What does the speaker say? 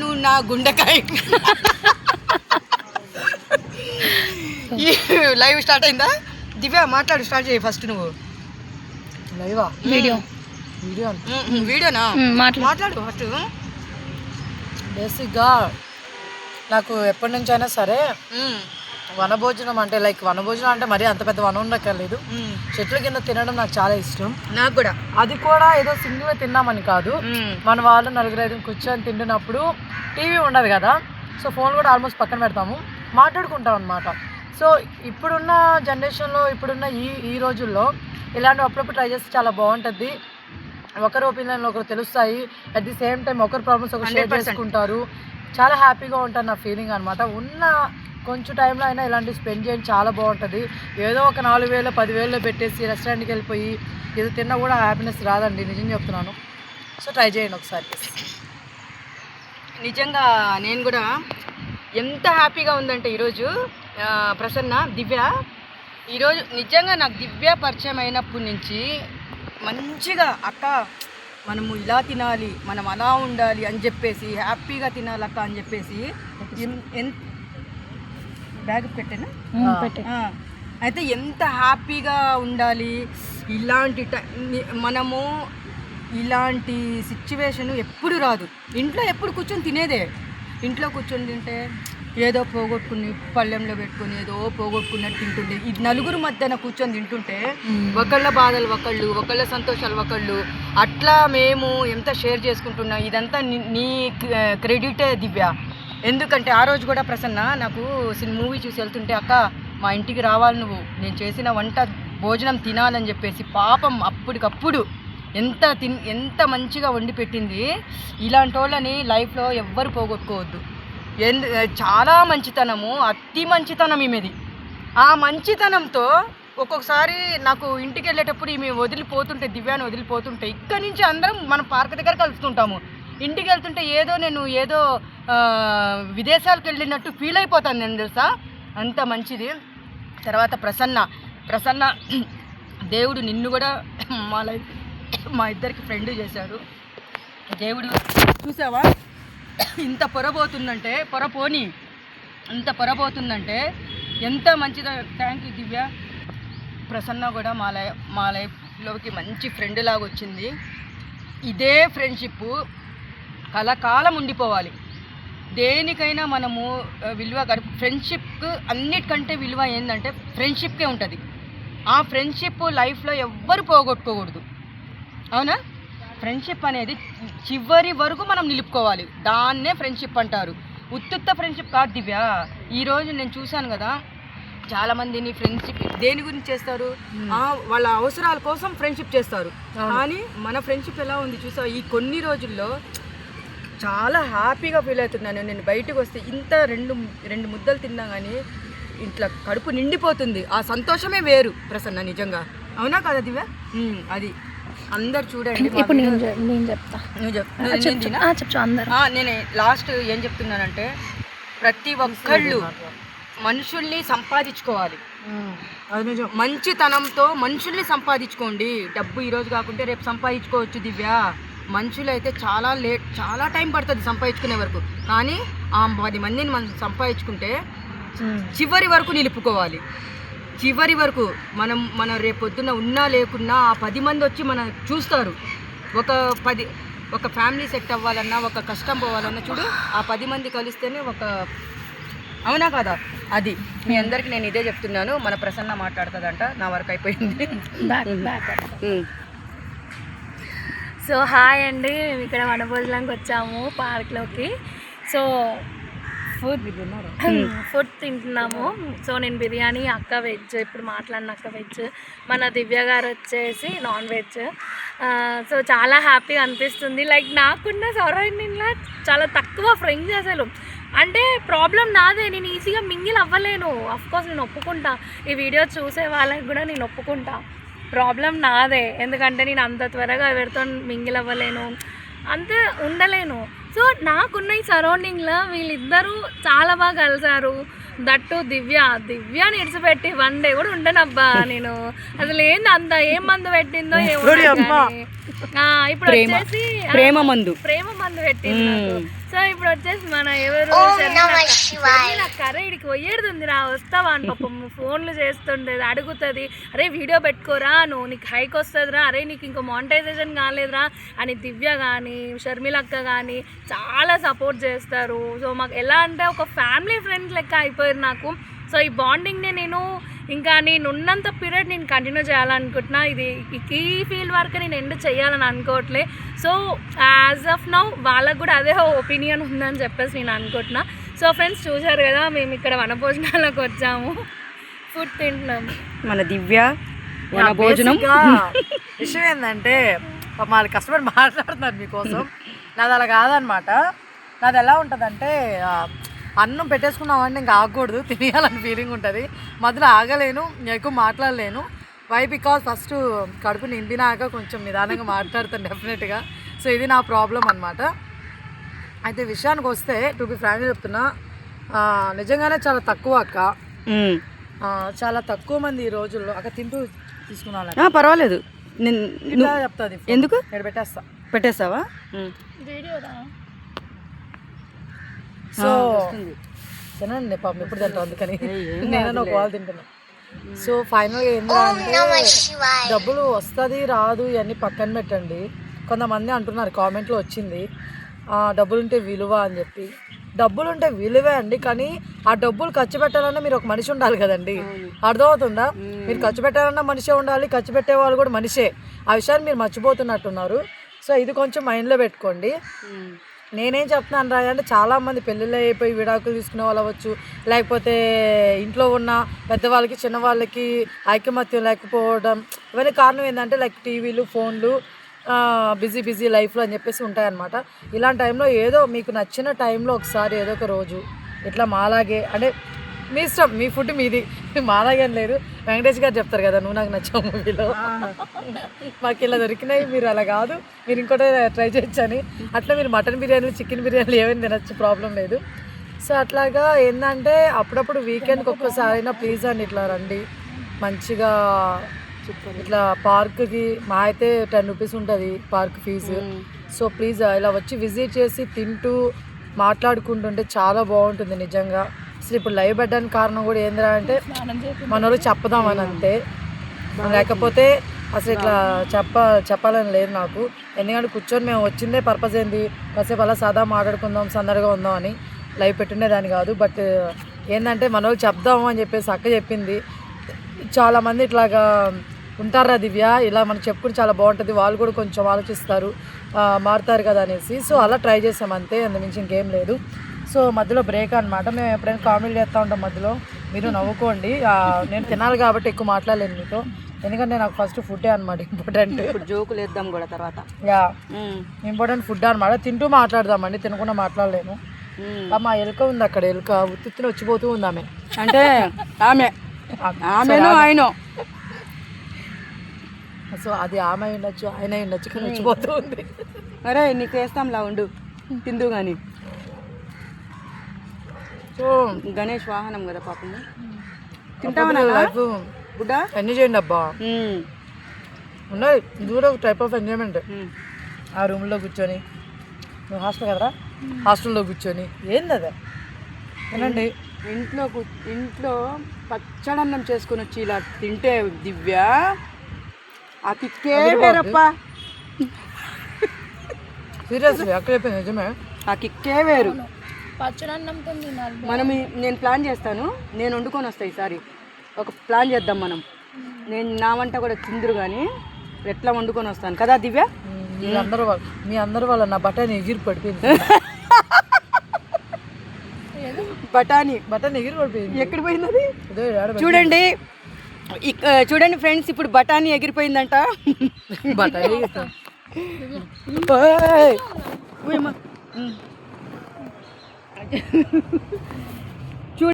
నువ్వు నా గుండెకాయ. లైవ్ స్టార్ట్ అయిందా? దివ్య మాట్లాడు, స్టార్ట్ చేయి ఫస్ట్. నువ్వు లైవా? వీడియోనా? మాట్లాడు ఫస్ట్. బేసిక్గా నాకు ఎప్పటి నుంచి అయినా సరే వనభోజనం అంటే లైక్ వనభోజనం అంటే మరీ అంత పెద్ద వనం ఉండక్కర్లేదు, చెట్ల కింద తినడం నాకు చాలా ఇష్టం. నాకు కూడా. అది కూడా ఏదో సింగిల్గా తిన్నామని కాదు, మన వాళ్ళు నలుగురు ఐదు కూర్చొని తింటున్నప్పుడు టీవీ ఉండదు కదా, సో ఫోన్ కూడా ఆల్మోస్ట్ పక్కన పెడతాము, మాట్లాడుకుంటాం అనమాట. సో ఇప్పుడున్న జనరేషన్లో ఇప్పుడున్న ఈ రోజుల్లో ఇలాంటివి అప్పుడప్పుడు ట్రై చేస్తే చాలా బాగుంటుంది. ఒకరి ఒపీనియన్లు ఒకరు తెలుస్తాయి, అట్ ది సేమ్ టైం ఒకరి ప్రాబ్లమ్స్ ఒకరు షేర్ చేసుకుంటారు, చాలా హ్యాపీగా ఉంటుంది నా ఫీలింగ్ అనమాట. ఉన్న కొంచెం టైంలో అయినా ఇలాంటివి స్పెండ్ చేయండి, చాలా బాగుంటుంది. ఏదో ఒక 4,000 10,000 పెట్టేసి రెస్టారెంట్కి వెళ్ళిపోయి ఇది తిన్నా కూడా హ్యాపీనెస్ రాదండి, నిజం చెప్తున్నాను. సో ట్రై చేయండి ఒకసారి. నిజంగా నేను కూడా ఎంత హ్యాపీగా ఉందంటే ఈరోజు ప్రసన్న దివ్య ఈరోజు నిజంగా నాకు దివ్య పరిచయం అయినప్పటి నుంచి మంచిగా అక్క మనము ఇలా తినాలి, మనం అలా ఉండాలి అని చెప్పేసి హ్యాపీగా తినాలి అక్క అని చెప్పేసి బ్యాగ్ పెట్టాను. అయితే ఎంత హ్యాపీగా ఉండాలి, మనము ఇలాంటి సిచ్యువేషన్ ఎప్పుడు రాదు. ఇంట్లో ఎప్పుడు కూర్చొని తినేదే, ఇంట్లో కూర్చొని తింటే ఏదో పోగొట్టుకుని పళ్ళెంలో పెట్టుకుని ఏదో పోగొట్టుకున్నట్టు తింటుండే. ఈ నలుగురు మధ్యన కూర్చొని తింటుంటే ఒకళ్ళ బాధలు ఒకళ్ళు, ఒకళ్ళ సంతోషాలు ఒకళ్ళు, అట్లా మేము ఎంత షేర్ చేసుకుంటున్నాం. ఇదంతా నీ క్రెడిటే దివ్య. ఎందుకంటే ఆ రోజు కూడా ప్రసన్న నాకు మూవీ చూసి వెళ్తుంటే అక్క మా ఇంటికి రావాలి నువ్వు, నేను చేసిన వంట భోజనం తినాలని చెప్పేసి పాపం అప్పటికప్పుడు ఎంత మంచిగా వండి పెట్టింది. ఇలాంటి వాళ్ళని లైఫ్లో ఎవ్వరు పోగొట్టుకోవద్దు. చాలా మంచితనము, అతి మంచితనం ఈమెది. ఆ మంచితనంతో ఒక్కొక్కసారి నాకు ఇంటికి వెళ్ళేటప్పుడు ఈమె వదిలిపోతుంటే, దివ్యాన్ని వదిలిపోతుంటే ఇక్కడి నుంచి అందరం మనం పార్క్ దగ్గర కలుస్తుంటాము. ఇంటికి వెళ్తుంటే నేను ఏదో విదేశాలకు వెళ్ళినట్టు ఫీల్ అయిపోతాను నేను, తెలుసా, అంత మంచిది. తర్వాత ప్రసన్న దేవుడు నిన్ను కూడా మా ఇద్దరికి ఫ్రెండ్ చేశాడు దేవుడు. చూసావా ఇంత పొరబోతుందంటే, ఇంత పొరబోతుందంటే ఎంత మంచిదో. థ్యాంక్ యూ దివ్య. ప్రసన్న కూడా మా లైఫ్లోకి మంచి ఫ్రెండ్ లాగా వచ్చింది. ఇదే ఫ్రెండ్షిప్ కలకాలం ఉండిపోవాలి. దేనికైనా మనము విలువ ఫ్రెండ్షిప్కి అన్నిటికంటే విలువ ఏంటంటే ఫ్రెండ్షిప్కే ఉంటుంది. ఆ ఫ్రెండ్షిప్ లైఫ్లో ఎవ్వరు పోగొట్టుకోకూడదు, అవునా? ఫ్రెండ్షిప్ అనేది చివరి వరకు మనం నిలుపుకోవాలి, దాన్నే ఫ్రెండ్షిప్ అంటారు. ఉత్తుత్త ఫ్రెండ్షిప్ కాదు దివ్య. ఈరోజు నేను చూశాను కదా, చాలామందిని ఫ్రెండ్షిప్ దేని గురించి చేస్తారు, వాళ్ళ అవసరాల కోసం ఫ్రెండ్షిప్ చేస్తారు. కానీ మన ఫ్రెండ్షిప్ ఎలా ఉంది చూసా, ఈ కొన్ని రోజుల్లో చాలా హ్యాపీగా ఫీల్ అవుతున్నాను. నేను బయటకు వస్తే ఇంత రెండు ముద్దలు తిన్నా కానీ ఇంట్లో కడుపు నిండిపోతుంది. ఆ సంతోషమే వేరు ప్రసన్న, నిజంగా. అవునా కదా దివ్య? అది అందరు చూడండి. ఇప్పుడు నేను చెప్తా, నేను లాస్ట్ ఏం చెప్తున్నానంటే, ప్రతి ఒక్కళ్ళు మనుషుల్ని సంపాదించుకోవాలి. మంచితనంతో మనుషుల్ని సంపాదించుకోండి. డబ్బు ఈరోజు కాకుంటే రేపు సంపాదించుకోవచ్చు దివ్య. మనుషులైతే చాలా టైం పడుతుంది సంపాదించుకునే వరకు, కానీ ఆ 10 మందిని మనం సంపాదించుకుంటే చివరి వరకు నిలుపుకోవాలి. చివరి వరకు మనం రేపొద్దున ఉన్నా లేకున్నా ఆ 10 మంది వచ్చి మనం చూస్తారు. ఒక ఫ్యామిలీ సెట్ అవ్వాలన్నా, ఒక కష్టం పోవాలన్నా చూడు, ఆ 10 మంది కలిస్తేనే అవునా కదా? అది మీ అందరికి నేను ఇదే చెప్తున్నాను. మన ప్రసన్న మాట్లాడుతుందంట, నా వరకు అయిపోయింది. సో హాయ్ అండి, మేము ఇక్కడ వనభోజనానికి వచ్చాము పార్క్లోకి. సో ఫుడ్ తింటున్నాము. సో నేను బిర్యానీ, అక్క వెజ్, ఇప్పుడు మాట్లాడిన అక్క వెజ్, మన దివ్య గారు వచ్చేసి నాన్ వెజ్. సో చాలా హ్యాపీగా అనిపిస్తుంది. లైక్ నాకున్న సరౌండింగ్లో చాలా తక్కువ ఫ్రెండ్స్ అసలు. అంటే ప్రాబ్లం నాదే, నేను ఈజీగా మింగిల్ అవ్వలేను. అఫ్కోర్స్ నేను ఒప్పుకుంటా, ఈ వీడియో చూసే వాళ్ళకి కూడా నేను ఒప్పుకుంటా, ప్రాబ్లం నాదే. ఎందుకంటే నేను అంత త్వరగా ఎవరితో మింగిల్ అవ్వలేను, అంత ఉండలేను. సో నాకున్న ఈ సరౌండింగ్లో వీళ్ళిద్దరూ చాలా బాగా కలిసారు. దట్టు దివ్యాని ఇడిచిపెట్టి 1 డే కూడా ఉండనబ్బా నేను. అసలు ఏంది అంత ఏం మందు పెట్టిందో ఏమో, ఇప్పుడు ప్రేమ- వచ్చేసి ప్రేమ మందు. ప్రేమ మందు పెట్టింది నాకు. సో ఇప్పుడు వచ్చేసి మన ఎవరు కర్ర ఇడికి పోయేది రా వస్తావా అని పాపం ఫోన్లు చేస్తుండేది, అడుగుతుంది అరే వీడియో పెట్టుకోరా నువ్వు నీకు హైక్ వస్తుందిరా, అరే నీకు ఇంకో మానిటైజేషన్ కాలేదురా అని దివ్య కానీ షర్మిల అక్క కానీ చాలా సపోర్ట్ చేస్తారు. సో మాకు ఎలా అంటే ఒక ఫ్యామిలీ ఫ్రెండ్స్ లెక్క అయిపోయారు నాకు. సో ఈ బాండింగ్ని నేను ఇంకా నేను ఉన్నంత పీరియడ్ నేను కంటిన్యూ చేయాలనుకుంటున్నా. ఇది ఈ ఫీల్డ్ వరకు నేను ఎండ్ చేయాలని అనుకోవట్లే. సో యాజ్ ఆఫ్ నౌ వాళ్ళకు కూడా అదే ఒపీనియన్ ఉందని చెప్పేసి నేను అనుకుంటున్నా. సో ఫ్రెండ్స్ చూసారు కదా, మేము ఇక్కడ వనభోజనాలకు వచ్చాము, ఫుడ్ తింటున్నాము. మన దివ్య వనభోజనం. విషయం ఏంటంటే వాళ్ళ కస్టమర్ మాట్లాడుతున్నారు మీకోసం. నాది అలా కాదనమాట. నాది ఎలా ఉంటుందంటే అన్నం పెట్టేసుకున్నామంటే ఇంకా ఆగకూడదు, తినేయాలని ఫీలింగ్ ఉంటుంది. మధ్యలో ఆగలేను, ఎక్కువ మాట్లాడలేను. వై బికాజ్ ఫస్ట్ కడుపు నింపినాక కొంచెం నిదానంగా మాట్లాడతాను డెఫినెట్గా. సో ఇది నా ప్రాబ్లం అనమాట. అయితే విషయానికి వస్తే టు బి ఫ్రాంక్గా చెప్తున్నా, నిజంగానే చాలా తక్కువ అక్క, చాలా తక్కువ మంది ఈ రోజుల్లో అక్క తింటూ తీసుకున్నాను. పర్వాలేదు, చెప్తాది ఎందుకు ఇక్కడ పెట్టేస్తావా? సో తినండి పాపం ఎప్పుడు తింటాం, అందుకని నేను ఒక వాళ్ళు తింటున్నాను. సో ఫైనల్గా ఏంటంటే డబ్బులు వస్తుంది రాదు ఇవన్నీ పక్కన పెట్టండి. కొంతమంది అంటున్నారు కామెంట్లో వచ్చింది డబ్బులుంటే విలువ అని చెప్పి. డబ్బులుంటే విలువే అండి, కానీ ఆ డబ్బులు ఖర్చు పెట్టాలన్నా మీరు ఒక మనిషి ఉండాలి కదండి. అర్థమవుతుందా? మీరు ఖర్చు పెట్టాలన్నా మనిషే ఉండాలి, ఖర్చు పెట్టే వాళ్ళు కూడా మనిషే. ఆ విషయాన్ని మీరు మర్చిపోతున్నట్టున్నారు. సో ఇది కొంచెం మైండ్లో పెట్టుకోండి. నేనేం చెప్తున్నాను రా అంటే చాలామంది పెళ్ళిళ్ళు అయిపోయి విడాకులు తీసుకునే వాళ్ళు అవ్వచ్చు, లేకపోతే ఇంట్లో ఉన్న పెద్దవాళ్ళకి చిన్నవాళ్ళకి ఐకమత్యం లేకపోవడం, ఇవన్నీ కారణం ఏంటంటే లైక్ టీవీలు ఫోన్లు, బిజీ లైఫ్లో అని చెప్పేసి ఉంటాయన్నమాట. ఇలాంటి టైంలో ఏదో మీకు నచ్చిన టైంలో ఒకసారి ఏదో ఒక రోజు ఇట్లా మాలాగే అంటే మీ ఇష్టం, మీ ఫుడ్ మీది, మాలాగే అని లేదు. వెంకటేష్ గారు చెప్తారు కదా నువ్వు నాకు నచ్చావు మూవీలో, మాకు ఇలా దొరికినాయి మీరు అలా కాదు మీరు ఇంకోటి ట్రై చేయొచ్చని. అట్లా మీరు మటన్ బిర్యానీలు చికెన్ బిర్యానీలు ఏమైనా తినచ్చు, ప్రాబ్లం లేదు. సో అట్లాగా ఏంటంటే అప్పుడప్పుడు వీకెండ్కి ఒక్కసారైనా ప్లీజ్ అండి ఇట్లా రండి, మంచిగా ఇట్లా పార్క్కి మా అయితే 10 రూపీస్ ఉంటుంది పార్క్ ఫీజు. సో ప్లీజ్ ఇలా వచ్చి విజిట్ చేసి తింటూ మాట్లాడుకుంటుంటే చాలా బాగుంటుంది నిజంగా. అసలు ఇప్పుడు లైవ్ పెట్టడానికి కారణం కూడా ఏందిరా అంటే మన వాళ్ళు చెప్పుదామని అంతే, లేకపోతే అసలు ఇట్లా చెప్పాలని లేదు నాకు. ఎందుకంటే కూర్చొని మేము వచ్చిందే పర్పస్ ఏంది, కాసేపు అలా సాదా మాట్లాడుకుందాం సందడిగా ఉందాం అని లైవ్ పెట్టుండేదాన్ని కాదు. బట్ ఏంటంటే మన వాళ్ళు చెప్దాము అని చెప్పేసి అక్క చెప్పింది. చాలామంది ఇట్లాగా ఉంటారా దివ్య, ఇలా మనం చెప్పుకుని చాలా బాగుంటుంది, వాళ్ళు కూడా కొంచెం ఆలోచిస్తారు మారుతారు కదా అనేసి. సో అలా ట్రై చేసాం అంతే, అందుమించి ఇంకేం లేదు. సో మధ్యలో బ్రేక్ అనమాట. మేము ఎప్పుడైనా కామెడీ చేస్తూ ఉంటాం మధ్యలో, మీరు నవ్వుకోండి. నేను తినాలి కాబట్టి ఎక్కువ మాట్లాడలేను మీతో, ఎందుకంటే నాకు ఫస్ట్ ఫుడ్డే అనమాట ఇంపార్టెంట్. జోకులు వేద్దాం కూడా తర్వాత. ఇంపార్టెంట్ ఫుడ్ అనమాట. తింటూ మాట్లాడదామండి, తినకుండా మాట్లాడలేను. మా ఎలుక ఉంది అక్కడ, ఎలుక ఉత్తిని వచ్చిపోతూ ఉంది ఆమె, అంటే ఆమెను ఆయన. సో అది ఆమె ఉండొచ్చు ఆయన ఉండొచ్చు, కానీ వచ్చిపోతూ ఉంది. అరే నీకు వేస్తాంలా ఉండు తిందు కానీ. సో గణేష్ వాహనం కదా పాపము, తింటామన్నా లైఫ్ గుడ్డ ఎంజాయ్ చేయండి అబ్బా. ఉన్నాయి దూరం ఒక టైప్ ఆఫ్ ఎంజాయ్మెంట్. ఆ రూమ్లో కూర్చొని, నువ్వు హాస్టల్ కదరా, హాస్టల్లో కూర్చొని ఏంది అదే తినండి. ఇంట్లో పచ్చడన్నం చేసుకొని వచ్చి ఇలా తింటే దివ్య ఆ కిక్కే వేరప్ప. సీరియస్లీ అక్కడ అయిపోయింది నిజమే, ఆ కిక్కే వేరు. పచ్చడన్నంతో మనం నేను ప్లాన్ చేస్తాను, నేను వండుకొని వస్తాను ఈసారి. ఒక ప్లాన్ చేద్దాం మనం, నేను నా వంట కూడా తిందురు కానీ ఎట్లా వండుకొని వస్తాను కదా దివ్య. మీ అందరూ వాళ్ళ నా బఠానీ ఎగిరి పడిపోయింది. బఠానీ ఎగిరి పడిపోయింది. ఎక్కడ పోయింది అది? చూడండి చూడండి ఫ్రెండ్స్, ఇప్పుడు బఠానీ ఎగిరిపోయిందంట. బఠానీ